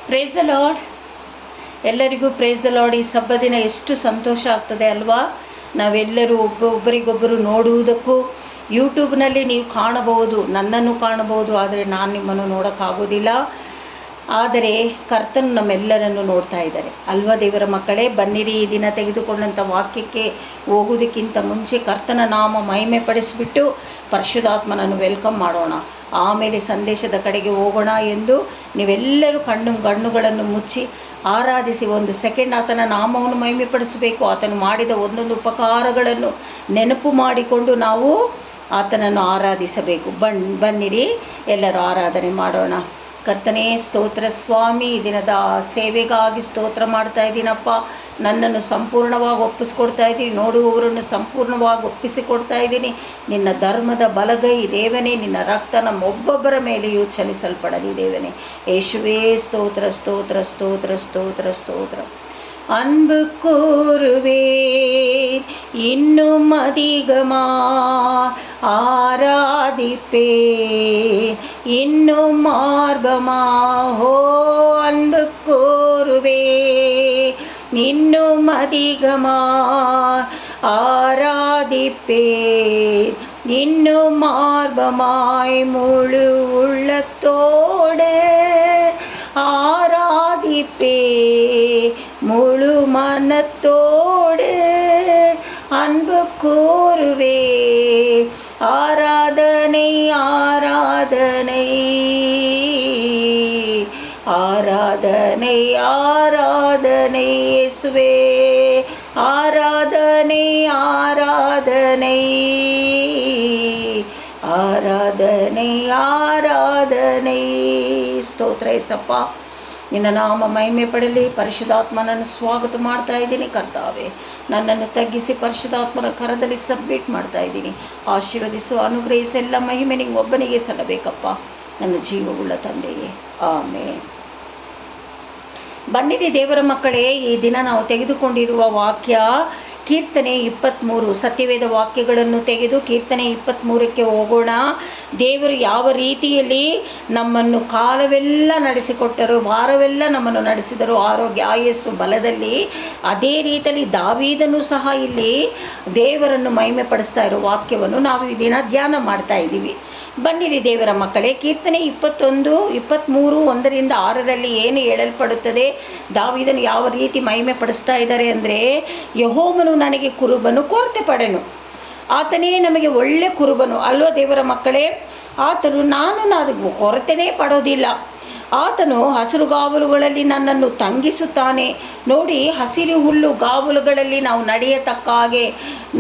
Praise the lord. ಎಲ್ಲರಿಗೂ praise the lord. ಈ ಸಬ್ಬ ದಿನ ಎಷ್ಟು ಸಂತೋಷ ಆಗ್ತದೆ ಅಲ್ವಾ? ನಾವೆಲ್ಲರೂ ಒಬ್ಬರಿಗೊಬ್ಬರು ನೋಡುವುದಕ್ಕೂ ಯೂಟ್ಯೂಬ್ನಲ್ಲಿ ನೀವು ಕಾಣಬಹುದು, ನನ್ನನ್ನು ಕಾಣಬಹುದು, ಆದರೆ ನಾನು ನಿಮ್ಮನ್ನು ನೋಡೋಕ್ಕಾಗೋದಿಲ್ಲ. ಆದರೆ ಕರ್ತನು ನಮ್ಮೆಲ್ಲರನ್ನು ನೋಡ್ತಾ ಇದ್ದಾರೆ ಅಲ್ವಾ ದೇವರ ಮಕ್ಕಳೇ? ಬನ್ನಿರಿ, ಈ ದಿನ ತೆಗೆದುಕೊಂಡಂಥ ವಾಕ್ಯಕ್ಕೆ ಹೋಗುವುದಕ್ಕಿಂತ ಮುಂಚೆ ಕರ್ತನ ನಾಮ ಮಹಿಮೆ ಪಡಿಸಿಬಿಟ್ಟು ಪರಿಶುದ್ಧಾತ್ಮನನ್ನು ವೆಲ್ಕಮ್ ಮಾಡೋಣ. ಆಮೇಲೆ ಸಂದೇಶದ ಕಡೆಗೆ ಹೋಗೋಣ ಎಂದು ನೀವೆಲ್ಲರೂ ಕಣ್ಣುಗಳನ್ನು ಮುಚ್ಚಿ ಆರಾಧಿಸಿ 1 ಸೆಕೆಂಡ್ ಆತನ ನಾಮವನ್ನು ಮಹಿಮೆ ಪಡಿಸಬೇಕು. ಆತನು ಮಾಡಿದ ಒಂದೊಂದು ಉಪಕಾರಗಳನ್ನು ನೆನಪು ಮಾಡಿಕೊಂಡು ನಾವು ಆತನನ್ನು ಆರಾಧಿಸಬೇಕು. ಬನ್ನಿರಿ, ಎಲ್ಲರೂ ಆರಾಧನೆ ಮಾಡೋಣ. ಕರ್ತನೇ ಸ್ತೋತ್ರ ಸ್ವಾಮಿ, ಈ ದಿನದ ಸೇವೆಗಾಗಿ ಸ್ತೋತ್ರ ಮಾಡ್ತಾ ಇದ್ದೀನಪ್ಪ. ನನ್ನನ್ನು ಸಂಪೂರ್ಣವಾಗಿ ಒಪ್ಪಿಸ್ಕೊಡ್ತಾ ಇದ್ದೀನಿ, ನೋಡುವವರನ್ನು ಸಂಪೂರ್ಣವಾಗಿ ಒಪ್ಪಿಸಿಕೊಡ್ತಾ ಇದ್ದೀನಿ. ನಿನ್ನ ಧರ್ಮದ ಬಲಗೈ ದೇವನೇ, ನಿನ್ನ ರಕ್ತ ನಮ್ಮೊಬ್ಬೊಬ್ಬರ ಮೇಲೆಯೂ ಚಲಿಸಲ್ಪಡಲಿ ದೇವನೇ. ಯೇಸುವೇ ಸ್ತೋತ್ರ ಸ್ತೋತ್ರ ಸ್ತೋತ್ರ ಸ್ತೋತ್ರ ಸ್ತೋತ್ರ. அன்பு கூறுவேன் இன்னும் அதிகமா ஆராதிப்பேன் இன்னும் ஆர்வமா. ஓ அன்பு கூறுவேன் இன்னும் அதிகமா ஆராதிப்பேன் இன்னும் ஆர்வமாய் முழு உள்ளத்தோடு ஆராதிப்பே முழு மனத்தோடு அன்பு கூறுவே. ஆராதனை ஆராதனை ஆராதனை ஆராதனை இயேசுவே. ஆராதனை ஆராதனை ಆರಾಧನೆ ಆರಾಧನೆ. ಸ್ತೋತ್ರ ಏಸಪ್ಪ, ನಿನ್ನ ನಾಮ ಮಹಿಮೆ ಪಡಲಿ. ಪರಿಶುದ್ಧಾತ್ಮನನ್ನು ಸ್ವಾಗತ ಮಾಡ್ತಾ ಇದ್ದೀನಿ ಕರ್ತಾವೆ. ನನ್ನನ್ನು ತಗ್ಗಿಸಿ ಪರಿಶುದ್ಧಾತ್ಮನ ಕರದಲ್ಲಿ ಸಬ್ಮಿಟ್ ಮಾಡ್ತಾ ಇದ್ದೀನಿ. ಆಶೀರ್ವದಿಸು, ಅನುಗ್ರಹಿಸಿ, ಎಲ್ಲ ಮಹಿಮೆ ನಿಂಗೆ ಒಬ್ಬನಿಗೆ ಸಲ್ಲಬೇಕಪ್ಪ, ನನ್ನ ಜೀವವುಳ್ಳ ತಂದೆಯೇ. ಆಮೇನ್. ಬನ್ನಿರಿ ದೇವರ ಮಕ್ಕಳೇ, ಈ ದಿನ ನಾವು ತೆಗೆದುಕೊಂಡಿರುವ ವಾಕ್ಯ ಕೀರ್ತನೆ 23. ಸತ್ಯವೇದ ವಾಕ್ಯಗಳನ್ನು ತೆಗೆದು ಕೀರ್ತನೆ 23ಕ್ಕೆ ಹೋಗೋಣ. ದೇವರು ಯಾವ ರೀತಿಯಲ್ಲಿ ನಮ್ಮನ್ನು ಕಾಲವೆಲ್ಲ ನಡೆಸಿಕೊಟ್ಟರು, ವಾರವೆಲ್ಲ ನಮ್ಮನ್ನು ನಡೆಸಿದರು, ಆರೋಗ್ಯ ಆಯಸ್ಸು ಬಲದಲ್ಲಿ, ಅದೇ ರೀತಿಯಲ್ಲಿ ದಾವೀದನು ಸಹ ಇಲ್ಲಿ ದೇವರನ್ನು ಮಹಿಮೆ ಪಡಿಸ್ತಾ ಇರೋ ವಾಕ್ಯವನ್ನು ನಾವು ಈ ದಿನ ಧ್ಯಾನ ಮಾಡ್ತಾ ಇದ್ದೀವಿ. ಬನ್ನಿರಿ ದೇವರ ಮಕ್ಕಳೇ, ಕೀರ್ತನೆ 21, 23, 1-6 ಏನು ಹೇಳಲ್ಪಡುತ್ತದೆ, ದಾವೀದನು ಯಾವ ರೀತಿ ಮಹಿಮೆ ಪಡಿಸ್ತಾ ಇದ್ದಾರೆ ಅಂದರೆ, ಯೆಹೋವನು ನನಗೆ ಕುರುಬನು, ಕೊರತೆ ಪಡೆನು. ಆತನೇ ನಮಗೆ ಒಳ್ಳೆ ಕುರುಬನು ಅಲ್ವ ದೇವರ ಮಕ್ಕಳೇ. ಆತನು ನಾನು ಕೊರತೆನೇ ಪಡೋದಿಲ್ಲ. ಆತನು ಹಸಿರುಗಾವಲುಗಳಲ್ಲಿ ನನ್ನನ್ನು ತಂಗಿಸುತ್ತಾನೆ. ನೋಡಿ, ಹಸಿರು ಹುಲ್ಲು ಗಾವಲುಗಳಲ್ಲಿ ನಾವು ನಡೆಯತಕ್ಕ ಹಾಗೆ,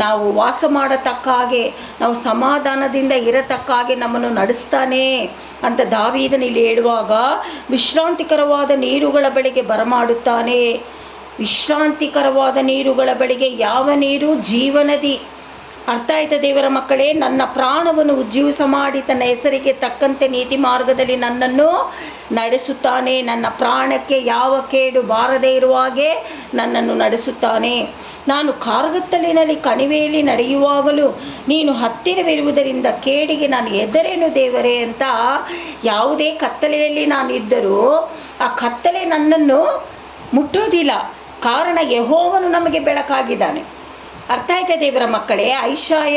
ನಾವು ವಾಸ ಮಾಡತಕ್ಕ ಹಾಗೆ, ನಾವು ಸಮಾಧಾನದಿಂದ ಇರತಕ್ಕ ಹಾಗೆ ನಮ್ಮನ್ನು ನಡೆಸ್ತಾನೆ ಅಂತ ದಾವೀದನು ಇಲ್ಲಿ ಹೇಳುವಾಗ, ವಿಶ್ರಾಂತಿಕರವಾದ ನೀರುಗಳ ಬಳಿಗೆ ಬರಮಾಡುತ್ತಾನೆ. ವಿಶ್ರಾಂತಿಕರವಾದ ನೀರುಗಳ ಬಳಿಗೆ. ಯಾವ ನೀರು? ಜೀವನದಿ. ಅರ್ಥ ಆಯ್ತಾ ದೇವರ ಮಕ್ಕಳೇ? ನನ್ನ ಪ್ರಾಣವನ್ನು ಉಜ್ಜೀವಿಸ ಮಾಡಿ ತನ್ನ ಹೆಸರಿಗೆ ತಕ್ಕಂತೆ ನೀತಿ ಮಾರ್ಗದಲ್ಲಿ ನನ್ನನ್ನು ನಡೆಸುತ್ತಾನೆ. ನನ್ನ ಪ್ರಾಣಕ್ಕೆ ಯಾವ ಕೇಡು ಬಾರದೇ ಇರುವ ಹಾಗೆ ನನ್ನನ್ನು ನಡೆಸುತ್ತಾನೆ. ನಾನು ಕಾರ್ಗತ್ತಲಿನಲ್ಲಿ ಕಣಿವೆಯಲ್ಲಿ ನಡೆಯುವಾಗಲೂ ನೀನು ಹತ್ತಿರವಿರುವುದರಿಂದ ಕೇಡಿಗೆ ನಾನು ಹೆದರೇನು ದೇವರೇ ಅಂತ. ಯಾವುದೇ ಕತ್ತಲೆಯಲ್ಲಿ ನಾನು ಇದ್ದರೂ ಆ ಕತ್ತಲೆ ನನ್ನನ್ನು ಮುಟ್ಟೋದಿಲ್ಲ. ಕಾರಣ ಯೆಹೋವನು ನಮಗೆ ಬೆಳಕಾಗಿದ್ದಾನೆ. ಅರ್ಥ ಆಯ್ತಾ ದೇವರ ಮಕ್ಕಳೇ? ಐಶಾಯ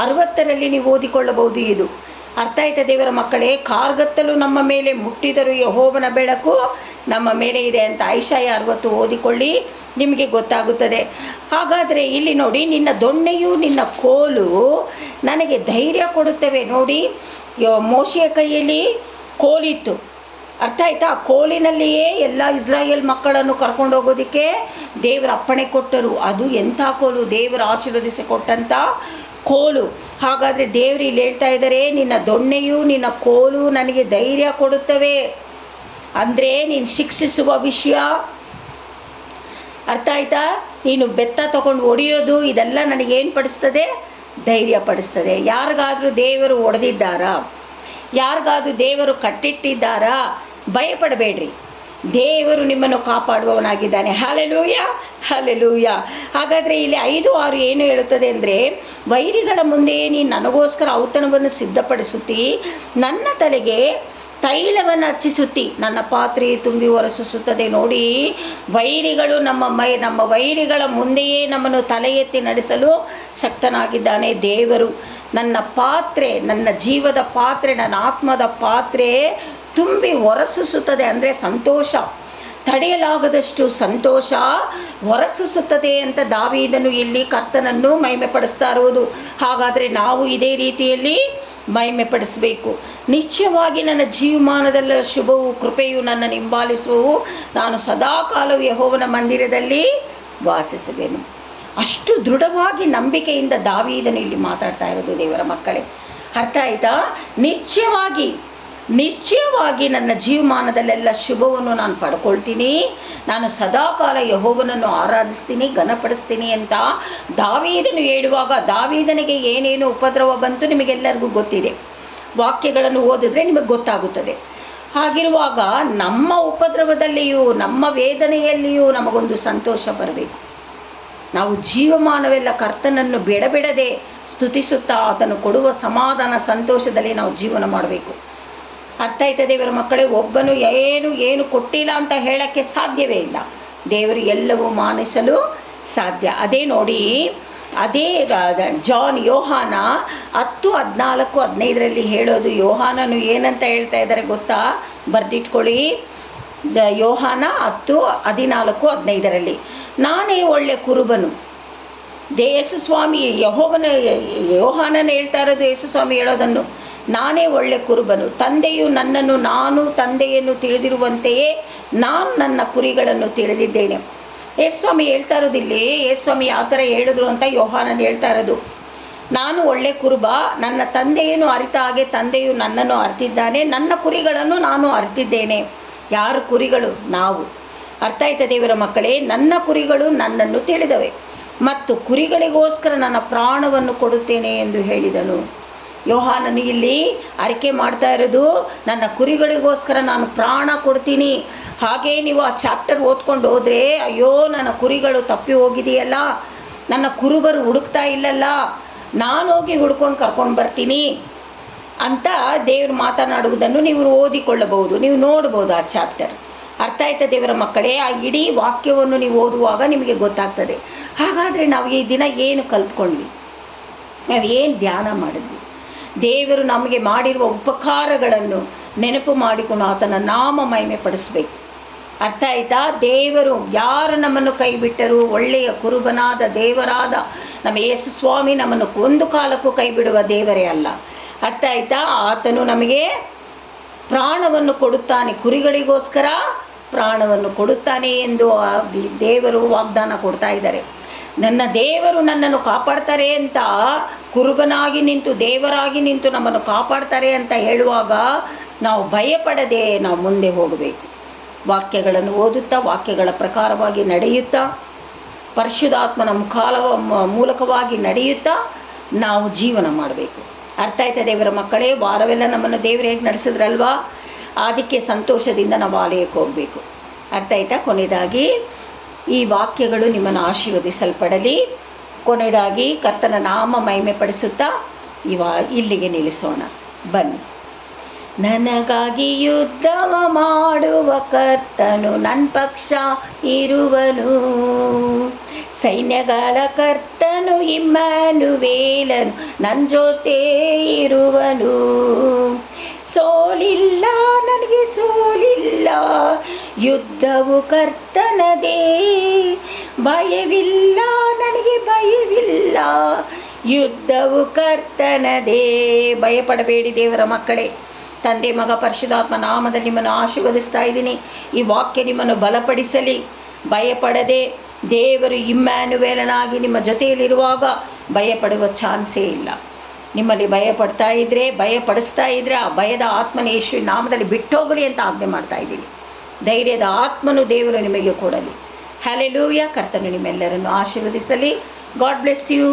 60 ನೀವು ಓದಿಕೊಳ್ಳಬಹುದು. ಇದು ಅರ್ಥ ಆಯ್ತಾ ದೇವರ ಮಕ್ಕಳೇ? ಕಾರ್ಗತ್ತಲು ನಮ್ಮ ಮೇಲೆ ಮುಟ್ಟಿದರೂ ಯೆಹೋವನ ಬೆಳಕು ನಮ್ಮ ಮೇಲೆ ಇದೆ ಅಂತ ಐಶಾಯ 60 ಓದಿಕೊಳ್ಳಿ, ನಿಮಗೆ ಗೊತ್ತಾಗುತ್ತದೆ. ಹಾಗಾದರೆ ಇಲ್ಲಿ ನೋಡಿ, ನಿನ್ನ ದೊಣ್ಣೆಯು ನಿನ್ನ ಕೋಲು ನನಗೆ ಧೈರ್ಯ ಕೊಡುತ್ತವೆ. ನೋಡಿ, ಮೋಶೆಯ ಕೈಯಲ್ಲಿ ಕೋಲಿತ್ತು, ಅರ್ಥ ಆಯ್ತಾ? ಆ ಕೋಲಿನಲ್ಲಿಯೇ ಎಲ್ಲ ಇಸ್ರಾಯೇಲ್ ಮಕ್ಕಳನ್ನು ಕರ್ಕೊಂಡು ಹೋಗೋದಕ್ಕೆ ದೇವರ ಅಪ್ಪಣೆ ಕೊಟ್ಟರು. ಅದು ಎಂಥ ಕೋಲು? ದೇವರು ಆಶೀರ್ವದಿಸಿ ಕೊಟ್ಟಂಥ ಕೋಲು. ಹಾಗಾದರೆ ದೇವರು ಇಲ್ಲಿ ಹೇಳ್ತಾ ಇದ್ದಾರೆ, ನಿನ್ನ ದೊಣ್ಣೆಯು ನಿನ್ನ ಕೋಲು ನನಗೆ ಧೈರ್ಯ ಕೊಡುತ್ತವೆ. ಅಂದರೆ ನೀನು ಶಿಕ್ಷಿಸುವ ವಿಷಯ, ಅರ್ಥ ಆಯ್ತಾ? ನೀನು ಬೆತ್ತ ತಗೊಂಡು ಹೊಡೆಯೋದು, ಇದೆಲ್ಲ ನನಗೇನು ಪಡಿಸ್ತದೆ? ಧೈರ್ಯ ಪಡಿಸ್ತದೆ. ಯಾರಿಗಾದರೂ ದೇವರು ಹೊಡೆದಿದ್ದಾರಾ? ಯಾರಿಗಾದರೂ ದೇವರು ಕಟ್ಟಿಟ್ಟಿದ್ದಾರಾ? ಭಯಪಡಬೇಡ್ರಿ, ದೇವರು ನಿಮ್ಮನ್ನು ಕಾಪಾಡುವವನಾಗಿದ್ದಾನೆ. Hallelujah, hallelujah. ಹಾಗಾದರೆ ಇಲ್ಲಿ 5-6 ಏನು ಹೇಳುತ್ತದೆ ಅಂದರೆ, ವೈರಿಗಳ ಮುಂದೆ ನೀನು ನನಗೋಸ್ಕರ ಔತಣವನ್ನು ಸಿದ್ಧಪಡಿಸುತ್ತಿ, ನನ್ನ ತಲೆಗೆ ತೈಲವನ್ನು ಹಚ್ಚಿಸುತ್ತಿ ನನ್ನ ಪಾತ್ರೆ ತುಂಬಿ ಹೊರಸೂಸುತ್ತದೆ. ನೋಡಿ, ವೈರಿಗಳು ನಮ್ಮ ವೈರಿಗಳ ಮುಂದೆಯೇ ನಮ್ಮನ್ನು ತಲೆ ಎತ್ತಿ ನಡೆಸಲು ಶಕ್ತನಾಗಿದ್ದಾನೆ ದೇವರು. ನನ್ನ ಪಾತ್ರೆ, ನನ್ನ ಜೀವದ ಪಾತ್ರೆ, ನನ್ನ ಆತ್ಮದ ಪಾತ್ರೆ ತುಂಬಿ ಹೊರಸೂಸುತ್ತದೆ ಅಂದರೆ ಸಂತೋಷ, ತಡೆಯಲಾಗದಷ್ಟು ಸಂತೋಷ ಹೊರಸೂಸುತ್ತದೆ ಅಂತ ದಾವೀದನು ಇಲ್ಲಿ ಕರ್ತನನ್ನು ಮಹಿಮೆ ಪಡಿಸ್ತಾ ಇರುವುದು. ಹಾಗಾದರೆ ನಾವು ಇದೇ ರೀತಿಯಲ್ಲಿ ಮಹಿಮೆ ಪಡಿಸಬೇಕು. ನಿಶ್ಚಯವಾಗಿ ನನ್ನ ಜೀವಮಾನದಲ್ಲ ಶುಭವು ಕೃಪೆಯು ನನ್ನನ್ನು ಹಿಂಬಾಲಿಸುವವು, ನಾನು ಸದಾಕಾಲವು ಯೆಹೋವನ ಮಂದಿರದಲ್ಲಿ ವಾಸಿಸುವೆನು. ಅಷ್ಟು ದೃಢವಾಗಿ ನಂಬಿಕೆಯಿಂದ ದಾವೀದನು ಇಲ್ಲಿ ಮಾತಾಡ್ತಾ ಇರೋದು ದೇವರ ಮಕ್ಕಳೇ. ಅರ್ಥ ಆಯ್ತಾ? ನಿಶ್ಚಯವಾಗಿ ನನ್ನ ಜೀವಮಾನದಲ್ಲೆಲ್ಲ ಶುಭವನ್ನು ನಾನು ಪಡ್ಕೊಳ್ತೀನಿ, ನಾನು ಸದಾಕಾಲ ಯೆಹೋವನನ್ನು ಆರಾಧಿಸ್ತೀನಿ, ಘನಪಡಿಸ್ತೀನಿ ಅಂತ ದಾವೀದನು ಹೇಳುವಾಗ, ದಾವೀದನಿಗೆ ಏನೇನು ಉಪದ್ರವ ಬಂತು ನಿಮಗೆಲ್ಲರಿಗೂ ಗೊತ್ತಿದೆ. ವಾಕ್ಯಗಳನ್ನು ಓದಿದ್ರೆ ನಿಮಗೆ ಗೊತ್ತಾಗುತ್ತದೆ. ಹಾಗಿರುವಾಗ ನಮ್ಮ ಉಪದ್ರವದಲ್ಲಿಯೂ ನಮ್ಮ ವೇದನೆಯಲ್ಲಿಯೂ ನಮಗೊಂದು ಸಂತೋಷ ಬರಬೇಕು. ನಾವು ಜೀವಮಾನವೆಲ್ಲ ಕರ್ತನನ್ನು ಬಿಡದೆ ಸ್ತುತಿಸುತ್ತಾ ಆತನು ಕೊಡುವ ಸಮಾಧಾನ ಸಂತೋಷದಲ್ಲಿ ನಾವು ಜೀವನ ಮಾಡಬೇಕು. ಅರ್ಥ ಆಯ್ತಾ ದೇವರ ಮಕ್ಕಳೇ? ಒಬ್ಬನು ಏನು ಕೊಟ್ಟಿಲ್ಲ ಅಂತ ಹೇಳೋಕ್ಕೆ ಸಾಧ್ಯವೇ ಇಲ್ಲ. ದೇವರು ಎಲ್ಲವೂ ಮಾನಿಸಲು ಸಾಧ್ಯ. ಅದೇ ನೋಡಿ, ಅದೇ ಯೋಹಾನ 10:14-15 ಹೇಳೋದು. ಯೋಹಾನನು ಏನಂತ ಹೇಳ್ತಾ ಇದ್ದಾರೆ ಗೊತ್ತಾ? ಬರೆದಿಟ್ಕೊಳ್ಳಿ. ಯೋಹಾನ 10:14-15 ನಾನೇ ಒಳ್ಳೆ ಕುರುಬನು. ಯೇಸು ಸ್ವಾಮಿ ಯೋಹಾನನ ಹೇಳ್ತಾ ಇರೋದು, ಯೇಸು ಸ್ವಾಮಿ ಹೇಳೋದನ್ನು. ನಾನೇ ಒಳ್ಳೆ ಕುರುಬನು, ತಂದೆಯು ನನ್ನನ್ನು, ನಾನು ತಂದೆಯನ್ನು ತಿಳಿದಿರುವಂತೆಯೇ ನಾನು ನನ್ನ ಕುರಿಗಳನ್ನು ತಿಳಿದಿದ್ದೇನೆ. ಯೇಸುಸ್ವಾಮಿ ಹೇಳ್ತಾ ಇರೋದಿಲ್ಲಿ, ಯೇಸುಸ್ವಾಮಿ ಯಾವ ಥರ ಹೇಳಿದ್ರು ಅಂತ ಯೋಹಾನನ ಹೇಳ್ತಾ ಇರೋದು. ನಾನು ಒಳ್ಳೆ ಕುರುಬ, ನನ್ನ ತಂದೆಯನ್ನು ಅರಿತ ಹಾಗೆ ತಂದೆಯು ನನ್ನನ್ನು ಅರಿತಿದ್ದಾನೆ, ನನ್ನ ಕುರಿಗಳನ್ನು ನಾನು ಅರಿತಿದ್ದೇನೆ. ಯಾರು ಕುರಿಗಳು? ನಾವು. ಅರ್ಥ ಆಯ್ತಾ ದೇವರ ಮಕ್ಕಳೇ? ನನ್ನ ಕುರಿಗಳು ನನ್ನನ್ನು ತಿಳಿದವೆ ಮತ್ತು ಕುರಿಗಳಿಗೋಸ್ಕರ ನನ್ನ ಪ್ರಾಣವನ್ನು ಕೊಡುತ್ತೇನೆ ಎಂದು ಹೇಳಿದನು. ಯೋಹಾನನು ಇಲ್ಲಿ ಅರಿಕೆ ಮಾಡ್ತಾ ಇರೋದು, ನನ್ನ ಕುರಿಗಳಿಗೋಸ್ಕರ ನಾನು ಪ್ರಾಣ ಕೊಡ್ತೀನಿ. ಹಾಗೇ ನೀವು ಆ ಚಾಪ್ಟರ್ ಓದ್ಕೊಂಡು ಹೋದರೆ, ಅಯ್ಯೋ ನನ್ನ ಕುರಿಗಳು ತಪ್ಪಿ ಹೋಗಿದೆಯಲ್ಲ, ನನ್ನ ಕುರುಬರು ಹುಡುಕ್ತಾ ಇಲ್ಲಲ್ಲ, ನಾನು ಹೋಗಿ ಹುಡ್ಕೊಂಡು ಕರ್ಕೊಂಡು ಬರ್ತೀನಿ ಅಂತ ದೇವರು ಮಾತನಾಡುವುದನ್ನು ನೀವು ಓದಿಕೊಳ್ಳಬಹುದು, ನೀವು ನೋಡ್ಬೋದು ಆ ಚಾಪ್ಟರ್. ಅರ್ಥ ಆಯ್ತಾ ದೇವರ ಮಕ್ಕಳೇ? ಆ ಇಡೀ ವಾಕ್ಯವನ್ನು ನೀವು ಓದುವಾಗ ನಿಮಗೆ ಗೊತ್ತಾಗ್ತದೆ. ಹಾಗಾದರೆ ನಾವು ಈ ದಿನ ಏನು ಕಲ್ತ್ಕೊಂಡ್ವಿ? ನಾವು ಏನು ಧ್ಯಾನ ಮಾಡಿದ್ವಿ? ದೇವರು ನಮಗೆ ಮಾಡಿರುವ ಉಪಕಾರಗಳನ್ನು ನೆನಪು ಮಾಡಿಕೊಂಡು ಆತನ ನಾಮ ಮಹಿಮೆ ಪಡಿಸಬೇಕು. ಅರ್ಥ ಆಯ್ತಾ? ದೇವರು ಯಾರು ನಮ್ಮನ್ನು ಕೈ ಬಿಟ್ಟರು? ಒಳ್ಳೆಯ ಕುರುಬನಾದ ದೇವರಾದ ನಮ್ಮ ಯೇಸು ಸ್ವಾಮಿ ನಮ್ಮನ್ನು ಒಂದು ಕಾಲಕ್ಕೂ ಕೈ ಬಿಡುವ ದೇವರೇ ಅಲ್ಲ. ಅರ್ಥ ಆಯ್ತಾ? ಆತನು ನಮಗೆ ಪ್ರಾಣವನ್ನು ಕೊಡುತ್ತಾನೆ, ಕುರಿಗಳಿಗೋಸ್ಕರ ಪ್ರಾಣವನ್ನು ಕೊಡುತ್ತಾನೆ ಎಂದು ದೇವರು ವಾಗ್ದಾನ ಕೊಡ್ತಾ ಇದ್ದಾರೆ. ನನ್ನ ದೇವರು ನನ್ನನ್ನು ಕಾಪಾಡ್ತಾರೆ ಅಂತ ಕುರುಬನಾಗಿ ನಿಂತು, ದೇವರಾಗಿ ನಿಂತು ನಮ್ಮನ್ನು ಕಾಪಾಡ್ತಾರೆ ಅಂತ ಹೇಳುವಾಗ ನಾವು ಭಯಪಡದೆ ನಾವು ಮುಂದೆ ಹೋಗಬೇಕು. ವಾಕ್ಯಗಳನ್ನು ಓದುತ್ತಾ, ವಾಕ್ಯಗಳ ಪ್ರಕಾರವಾಗಿ ನಡೆಯುತ್ತಾ, ಪರಿಶುದ್ಧಾತ್ಮನ ಮೂಲಕವಾಗಿ ನಡೆಯುತ್ತಾ ನಾವು ಜೀವನ ಮಾಡಬೇಕು. ಅರ್ಥ ಆಯ್ತಾ ದೇವರ ಮಕ್ಕಳೇ? ವಾರವೆಲ್ಲ ನಮ್ಮನ್ನು ದೇವರು ಹೇಗೆ ನಡೆಸಿದ್ರಲ್ವಾ, ಅದಕ್ಕೆ ಸಂತೋಷದಿಂದ ನಾವು ಆಲಯಕ್ಕೆ ಹೋಗಬೇಕು. ಅರ್ಥ ಆಯ್ತಾ? ಕೊನೆಯದಾಗಿ ಈ ವಾಕ್ಯಗಳು ನಿಮ್ಮನ್ನು ಆಶೀರ್ವದಿಸಲ್ಪಡಲಿ. ಕೊನೆಯದಾಗಿ ಕರ್ತನ ನಾಮ ಮಹಿಮೆ ಪಡಿಸುತ್ತಾ ಇಲ್ಲಿಗೆ ನಿಲ್ಲಿಸೋಣ. ಬನ್ನಿ. ನನಗಾಗಿ ಯುದ್ಧವ ಮಾಡುವ ಕರ್ತನು ನನ್ನ ಪಕ್ಷ ಇರುವನು, ಸೈನ್ಯಗಳ ಕರ್ತನು ಇಮ್ಯಾನುವೇಲನು ನನ್ನ ಜೊತೆ ಇರುವನು. ಸೋಲಿಲ್ಲ ನನಗೆ ಸೋಲಿಲ್ಲ, ಯುದ್ಧವು ಕರ್ತನದೇ, ಭಯವಿಲ್ಲ ನನಗೆ ಭಯವಿಲ್ಲ, ಯುದ್ಧವು ಕರ್ತನದೇ. ಭಯಪಡಬೇಡಿ ದೇವರ ಮಕ್ಕಳೇ. ತಂದೆ, ಮಗ, ಪರಿಶುದ್ಧಾತ್ಮ ನಾಮದಲ್ಲಿ ನಿಮ್ಮನ್ನು ಆಶೀರ್ವದಿಸ್ತಾ ಇದ್ದೀನಿ. ಈ ವಾಕ್ಯ ನಿಮ್ಮನ್ನು ಬಲಪಡಿಸಲಿ. ಭಯಪಡದೆ ದೇವರು ಇಮ್ಯಾನುವೇಲನಾಗಿ ನಿಮ್ಮ ಜೊತೆಯಲ್ಲಿರುವಾಗ ಭಯಪಡುವ ಚಾನ್ಸೇ ಇಲ್ಲ. ನಿಮ್ಮಲ್ಲಿ ಭಯಪಡಿಸ್ತಾ ಇದ್ದರೆ ಆ ಭಯದ ಆತ್ಮನ ಯೇಸುವಿನ ನಾಮದಲ್ಲಿ ಬಿಟ್ಟೋಗಲಿ ಅಂತ ಆಜ್ಞೆ ಮಾಡ್ತಾ ಇದ್ದೀನಿ. ಧೈರ್ಯದ ಆತ್ಮನು ದೇವರು ನಿಮಗೆ ಕೊಡಲಿ. ಹಲ್ಲೆಲೂಯಾ. ಕರ್ತನು ನಿಮ್ಮೆಲ್ಲರನ್ನು ಆಶೀರ್ವದಿಸಲಿ. God bless you.